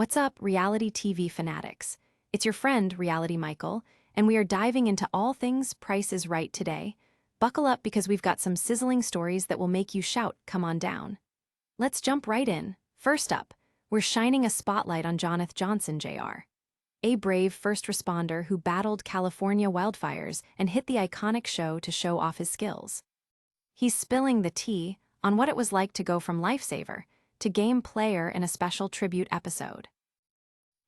What's up, reality TV fanatics? It's your friend, Reality Michael, and we are diving into all things Price is Right today. Buckle up because we've got some sizzling stories that will make you shout, "Come on down." Let's jump right in. First up, we're shining a spotlight on Jonith Johnson Jr., a brave first responder who battled California wildfires and hit the iconic show to show off his skills. He's spilling the tea on what it was like to go from lifesaver to game player in a special tribute episode.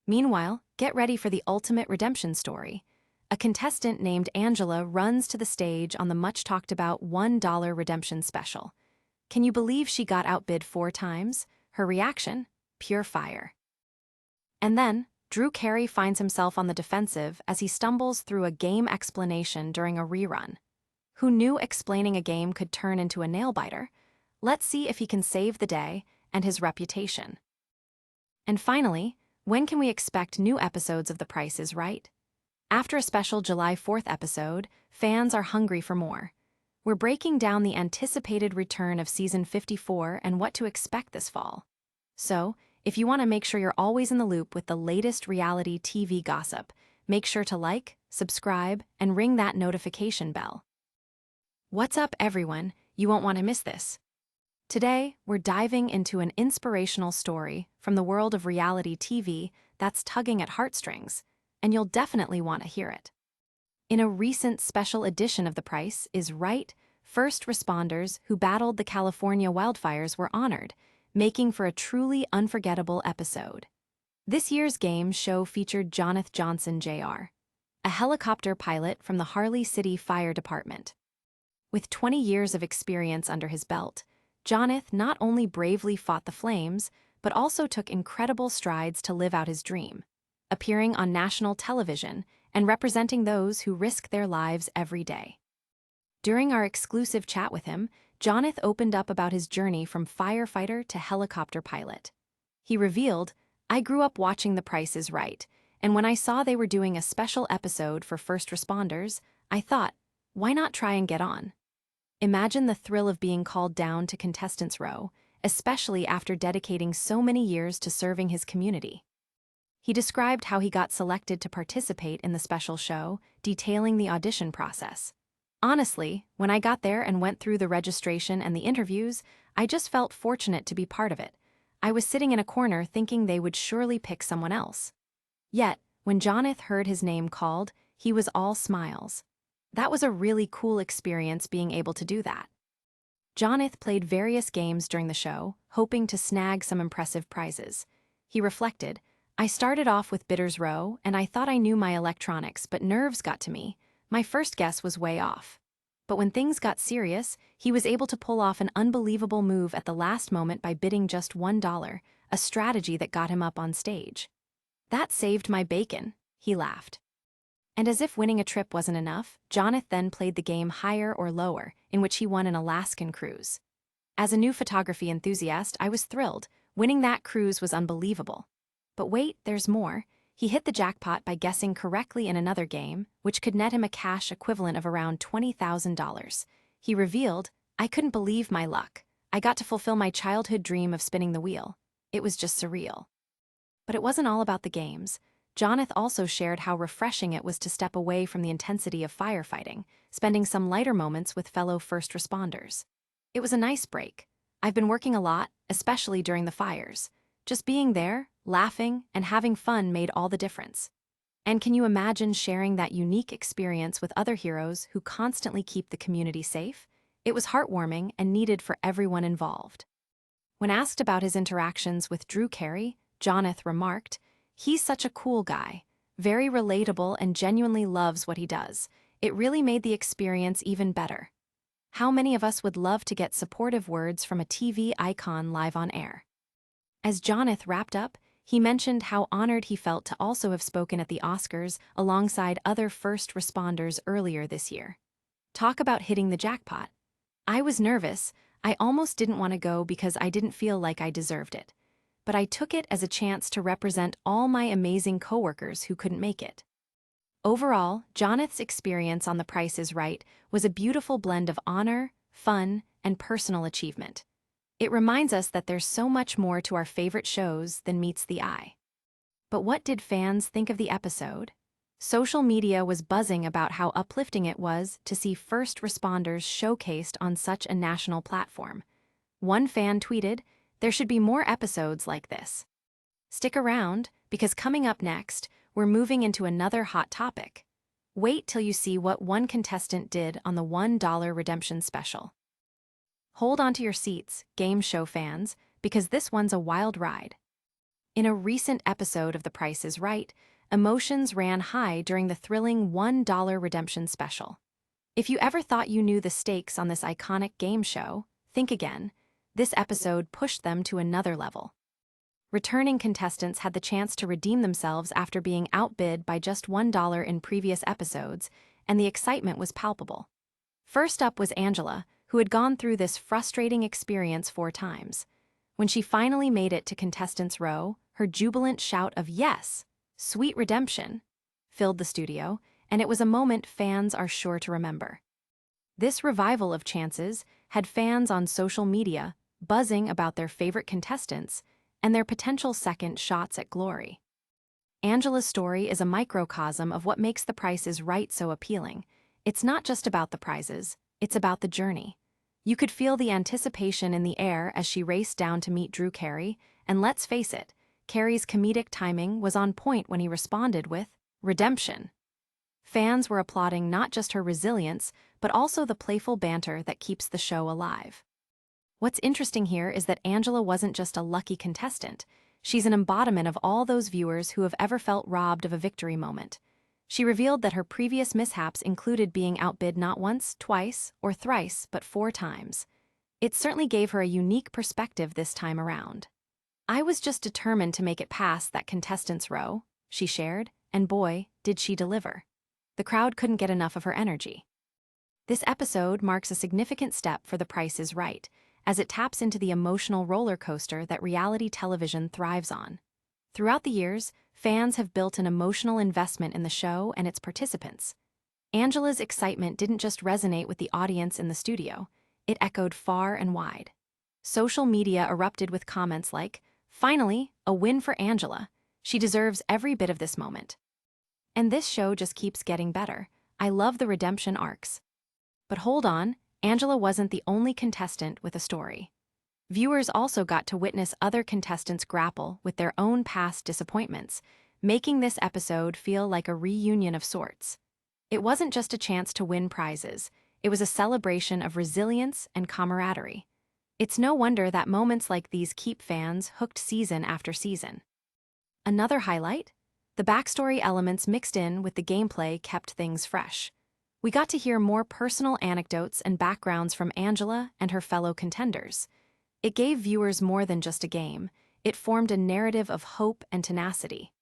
Meanwhile, get ready for the ultimate redemption story. A contestant named Angela runs to the stage on the much-talked-about $1 redemption special. Can you believe she got outbid 4 times? Her reaction? Pure fire. And then, Drew Carey finds himself on the defensive as he stumbles through a game explanation during a rerun. Who knew explaining a game could turn into a nail-biter? Let's see if he can save the day and his reputation. And finally, when can we expect new episodes of The Price is Right? After a special July 4th episode, fans are hungry for more. We're breaking down the anticipated return of Season 54 and what to expect this fall. So, if you want to make sure you're always in the loop with the latest reality TV gossip, make sure to like, subscribe, and ring that notification bell. What's up, everyone? You won't want to miss this. Today, we're diving into an inspirational story from the world of reality TV that's tugging at heartstrings, and you'll definitely want to hear it. In a recent special edition of The Price is Right, first responders who battled the California wildfires were honored, making for a truly unforgettable episode. This year's game show featured Jonith Johnson Jr., a helicopter pilot from the Harley City Fire Department. With 20 years of experience under his belt, Jonith not only bravely fought the flames, but also took incredible strides to live out his dream, appearing on national television and representing those who risk their lives every day. During our exclusive chat with him, Jonith opened up about his journey from firefighter to helicopter pilot. He revealed, "I grew up watching The Price is Right, and when I saw they were doing a special episode for first responders, I thought, why not try and get on?" Imagine the thrill of being called down to contestants' row, especially after dedicating so many years to serving his community. He described how he got selected to participate in the special show, detailing the audition process. "Honestly, when I got there and went through the registration and the interviews, I just felt fortunate to be part of it. I was sitting in a corner thinking they would surely pick someone else." Yet, when Jonith heard his name called, he was all smiles. That was a really cool experience being able to do that. Jonith played various games during the show, hoping to snag some impressive prizes. He reflected, "I started off with Bitters Row, and I thought I knew my electronics, but nerves got to me. My first guess was way off. But when things got serious, he was able to pull off an unbelievable move at the last moment by bidding just $1, a strategy that got him up on stage. That saved my bacon," he laughed. And as if winning a trip wasn't enough, Jonith then played the game Higher or Lower, in which he won an Alaskan cruise. As a new photography enthusiast, I was thrilled. Winning that cruise was unbelievable. But wait, there's more. He hit the jackpot by guessing correctly in another game, which could net him a cash equivalent of around $20,000. He revealed, "I couldn't believe my luck. I got to fulfill my childhood dream of spinning the wheel. It was just surreal." But it wasn't all about the games. Jonith also shared how refreshing it was to step away from the intensity of firefighting, spending some lighter moments with fellow first responders. "It was a nice break. I've been working a lot, especially during the fires. Just being there, laughing, and having fun made all the difference." And can you imagine sharing that unique experience with other heroes who constantly keep the community safe? It was heartwarming and needed for everyone involved. When asked about his interactions with Drew Carey, Jonith remarked, "He's such a cool guy, very relatable and genuinely loves what he does. It really made the experience even better." How many of us would love to get supportive words from a TV icon live on air? As Jonith wrapped up, he mentioned how honored he felt to also have spoken at the Oscars alongside other first responders earlier this year. Talk about hitting the jackpot. "I was nervous. I almost didn't want to go because I didn't feel like I deserved it. But I took it as a chance to represent all my amazing coworkers who couldn't make it." Overall, Jonith's experience on The Price is Right was a beautiful blend of honor, fun, and personal achievement. It reminds us that there's so much more to our favorite shows than meets the eye. But what did fans think of the episode? Social media was buzzing about how uplifting it was to see first responders showcased on such a national platform. One fan tweeted, "There should be more episodes like this." Stick around, because coming up next, we're moving into another hot topic. Wait till you see what one contestant did on the $1 redemption special. Hold on to your seats, game show fans, because this one's a wild ride. In a recent episode of The Price is Right, emotions ran high during the thrilling $1 redemption special. If you ever thought you knew the stakes on this iconic game show, think again. This episode pushed them to another level. Returning contestants had the chance to redeem themselves after being outbid by just $1 in previous episodes, and the excitement was palpable. First up was Angela, who had gone through this frustrating experience 4 times. When she finally made it to contestants' row, her jubilant shout of "Yes! Sweet redemption!" filled the studio, and it was a moment fans are sure to remember. This revival of chances had fans on social media buzzing about their favorite contestants and their potential second shots at glory. Angela's story is a microcosm of what makes The Price is Right so appealing. It's not just about the prizes, it's about the journey. You could feel the anticipation in the air as she raced down to meet Drew Carey, and let's face it, Carey's comedic timing was on point when he responded with redemption. Fans were applauding not just her resilience, but also the playful banter that keeps the show alive. What's interesting here is that Angela wasn't just a lucky contestant. She's an embodiment of all those viewers who have ever felt robbed of a victory moment. She revealed that her previous mishaps included being outbid not once, twice, or thrice, but 4 times. It certainly gave her a unique perspective this time around. "I was just determined to make it past that contestants' row," she shared, and boy, did she deliver. The crowd couldn't get enough of her energy. This episode marks a significant step for The Price is Right, as it taps into the emotional roller coaster that reality television thrives on. Throughout the years, fans have built an emotional investment in the show and its participants. Angela's excitement didn't just resonate with the audience in the studio, it echoed far and wide. Social media erupted with comments like, "Finally, a win for Angela. She deserves every bit of this moment." And this show just keeps getting better. I love the redemption arcs. But hold on, Angela wasn't the only contestant with a story. Viewers also got to witness other contestants grapple with their own past disappointments, making this episode feel like a reunion of sorts. It wasn't just a chance to win prizes, it was a celebration of resilience and camaraderie. It's no wonder that moments like these keep fans hooked season after season. Another highlight? The backstory elements mixed in with the gameplay kept things fresh. We got to hear more personal anecdotes and backgrounds from Angela and her fellow contenders. It gave viewers more than just a game, it formed a narrative of hope and tenacity.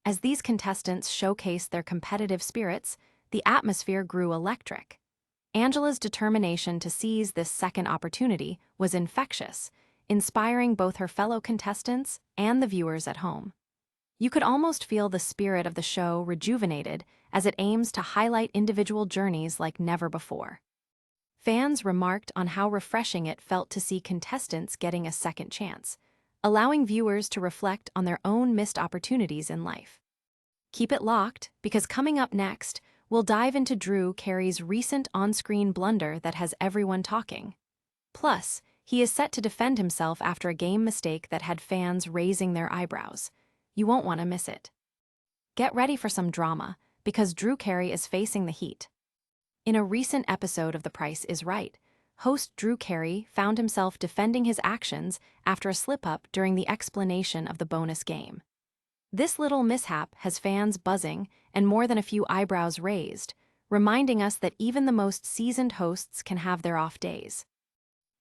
As these contestants showcased their competitive spirits, the atmosphere grew electric. Angela's determination to seize this second opportunity was infectious, inspiring both her fellow contestants and the viewers at home. You could almost feel the spirit of the show rejuvenated as it aims to highlight individual journeys like never before. Fans remarked on how refreshing it felt to see contestants getting a second chance, allowing viewers to reflect on their own missed opportunities in life. Keep it locked, because coming up next, we'll dive into Drew Carey's recent on-screen blunder that has everyone talking. Plus, he is set to defend himself after a game mistake that had fans raising their eyebrows. You won't want to miss it. Get ready for some drama, because Drew Carey is facing the heat. In a recent episode of The Price is Right, host Drew Carey found himself defending his actions after a slip-up during the explanation of the bonus game. This little mishap has fans buzzing and more than a few eyebrows raised, reminding us that even the most seasoned hosts can have their off days.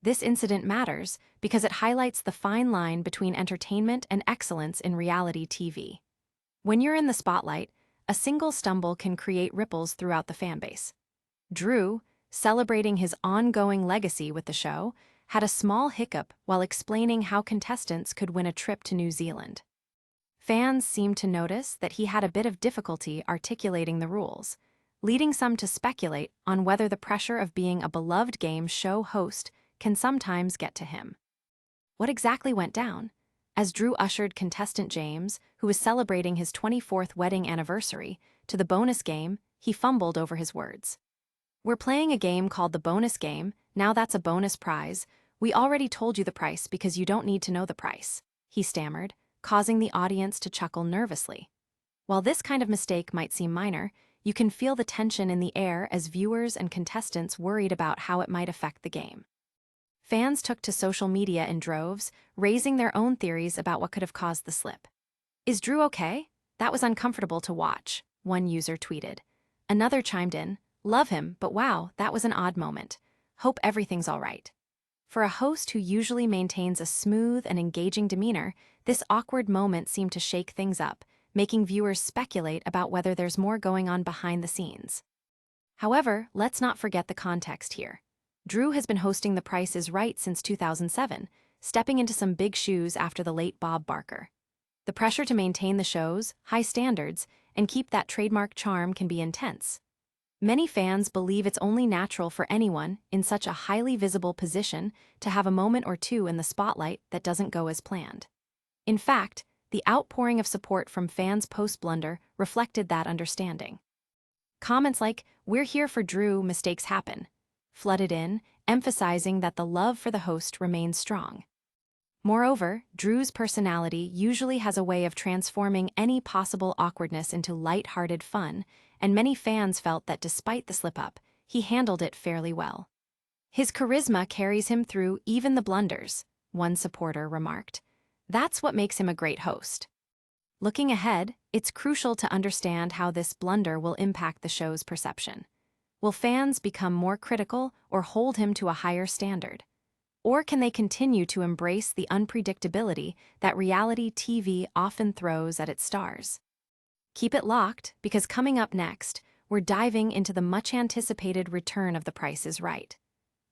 This incident matters because it highlights the fine line between entertainment and excellence in reality TV. When you're in the spotlight, a single stumble can create ripples throughout the fanbase. Drew, celebrating his ongoing legacy with the show, had a small hiccup while explaining how contestants could win a trip to New Zealand. Fans seemed to notice that he had a bit of difficulty articulating the rules, leading some to speculate on whether the pressure of being a beloved game show host can sometimes get to him. What exactly went down? As Drew ushered contestant James, who was celebrating his 24th wedding anniversary, to the bonus game, he fumbled over his words. "We're playing a game called the bonus game, now that's a bonus prize. We already told you the price because you don't need to know the price," he stammered, causing the audience to chuckle nervously. While this kind of mistake might seem minor, you can feel the tension in the air as viewers and contestants worried about how it might affect the game. Fans took to social media in droves, raising their own theories about what could have caused the slip. "Is Drew okay? That was uncomfortable to watch," one user tweeted. Another chimed in, "Love him, but wow, that was an odd moment. Hope everything's all right." For a host who usually maintains a smooth and engaging demeanor, this awkward moment seemed to shake things up, making viewers speculate about whether there's more going on behind the scenes. However, let's not forget the context here. Drew has been hosting The Price is Right since 2007, stepping into some big shoes after the late Bob Barker. The pressure to maintain the show's high standards and keep that trademark charm can be intense. Many fans believe it's only natural for anyone in such a highly visible position to have a moment or two in the spotlight that doesn't go as planned. In fact, the outpouring of support from fans post-blunder reflected that understanding. Comments like, "We're here for Drew, mistakes happen," flooded in, emphasizing that the love for the host remains strong. Moreover, Drew's personality usually has a way of transforming any possible awkwardness into light-hearted fun, and many fans felt that despite the slip-up, he handled it fairly well. "His charisma carries him through even the blunders," one supporter remarked. "That's what makes him a great host." Looking ahead, it's crucial to understand how this blunder will impact the show's perception. Will fans become more critical or hold him to a higher standard? Or can they continue to embrace the unpredictability that reality TV often throws at its stars? Keep it locked, because coming up next, we're diving into the much-anticipated return of The Price is Right.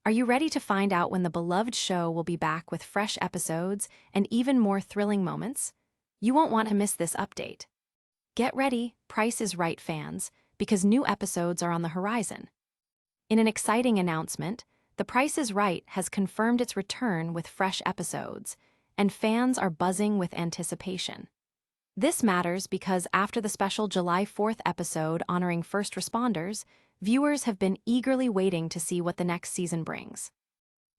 Are you ready to find out when the beloved show will be back with fresh episodes and even more thrilling moments? You won't want to miss this update. Get ready, Price is Right fans, because new episodes are on the horizon. In an exciting announcement, The Price is Right has confirmed its return with fresh episodes, and fans are buzzing with anticipation. This matters because after the special July 4th episode honoring first responders, viewers have been eagerly waiting to see what the next season brings.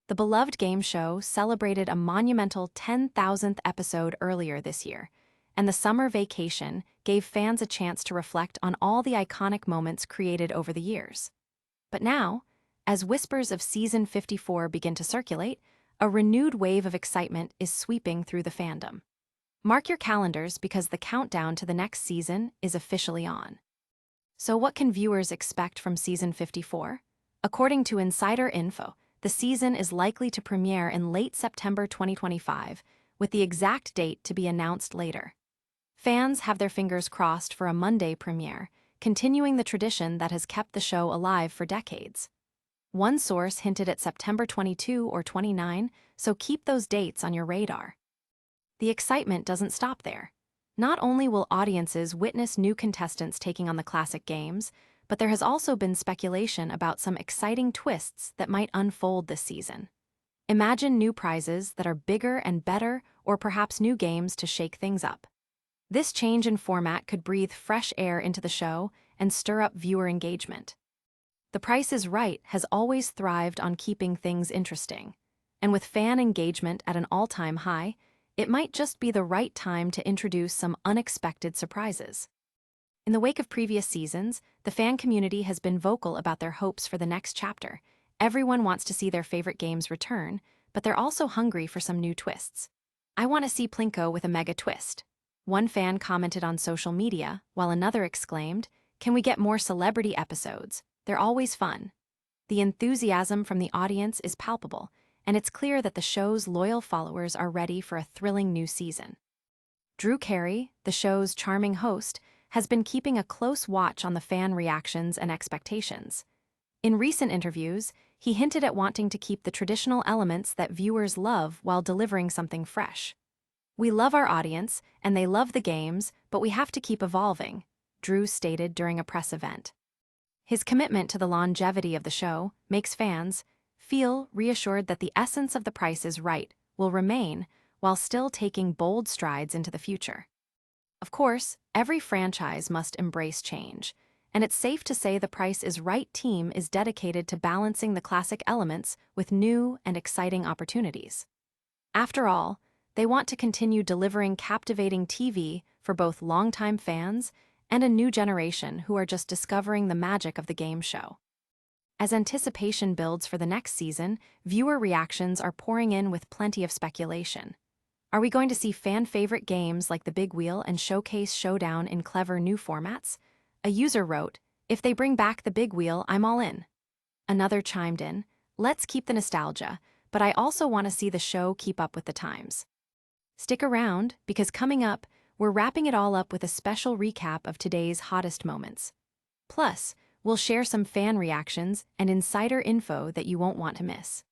The beloved game show celebrated a monumental 10,000th episode earlier this year, and the summer vacation gave fans a chance to reflect on all the iconic moments created over the years. But now, as whispers of Season 54 begin to circulate, a renewed wave of excitement is sweeping through the fandom. Mark your calendars because the countdown to the next season is officially on. So what can viewers expect from Season 54? According to insider info, the season is likely to premiere in late September 2025, with the exact date to be announced later. Fans have their fingers crossed for a Monday premiere, continuing the tradition that has kept the show alive for decades. One source hinted at September 22 or 29, so keep those dates on your radar. The excitement doesn't stop there. Not only will audiences witness new contestants taking on the classic games, but there has also been speculation about some exciting twists that might unfold this season. Imagine new prizes that are bigger and better, or perhaps new games to shake things up. This change in format could breathe fresh air into the show and stir up viewer engagement. The Price is Right has always thrived on keeping things interesting, and with fan engagement at an all-time high, it might just be the right time to introduce some unexpected surprises. In the wake of previous seasons, the fan community has been vocal about their hopes for the next chapter. Everyone wants to see their favorite games return, but they're also hungry for some new twists. "I want to see Plinko with a mega twist," one fan commented on social media, while another exclaimed, "Can we get more celebrity episodes? They're always fun." The enthusiasm from the audience is palpable, and it's clear that the show's loyal followers are ready for a thrilling new season. Drew Carey, the show's charming host, has been keeping a close watch on the fan reactions and expectations. In recent interviews, he hinted at wanting to keep the traditional elements that viewers love while delivering something fresh. "We love our audience, and they love the games, but we have to keep evolving," Drew stated during a press event. His commitment to the longevity of the show makes fans feel reassured that the essence of The Price is Right will remain, while still taking bold strides into the future. Of course, every franchise must embrace change, and it's safe to say the Price is Right team is dedicated to balancing the classic elements with new and exciting opportunities. After all, they want to continue delivering captivating TV for both longtime fans and a new generation who are just discovering the magic of the game show. As anticipation builds for the next season, viewer reactions are pouring in with plenty of speculation. Are we going to see fan-favorite games like the Big Wheel and Showcase Showdown in clever new formats? A user wrote, "If they bring back the Big Wheel, I'm all in." Another chimed in, "Let's keep the nostalgia, but I also want to see the show keep up with the times." Stick around, because coming up, we're wrapping it all up with a special recap of today's hottest moments. Plus, we'll share some fan reactions and insider info that you won't want to miss.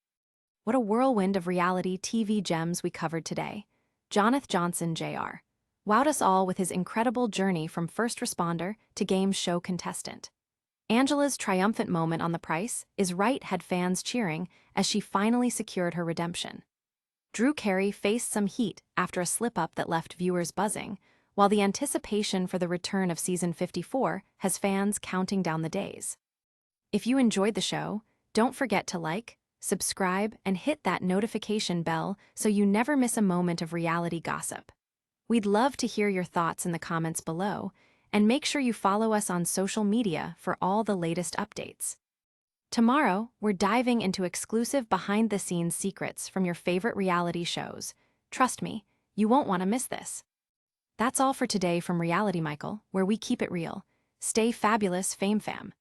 What a whirlwind of reality TV gems we covered today. Jonith Johnson Jr. wowed us all with his incredible journey from first responder to game show contestant. Angela's triumphant moment on The Price is Right had fans cheering as she finally secured her redemption. Drew Carey faced some heat after a slip-up that left viewers buzzing, while the anticipation for the return of Season 54 has fans counting down the days. If you enjoyed the show, don't forget to like, subscribe, and hit that notification bell so you never miss a moment of reality gossip. We'd love to hear your thoughts in the comments below, and make sure you follow us on social media for all the latest updates. Tomorrow, we're diving into exclusive behind-the-scenes secrets from your favorite reality shows. Trust me, you won't want to miss this. That's all for today from Reality Michael, where we keep it real. Stay fabulous, Fame Fam.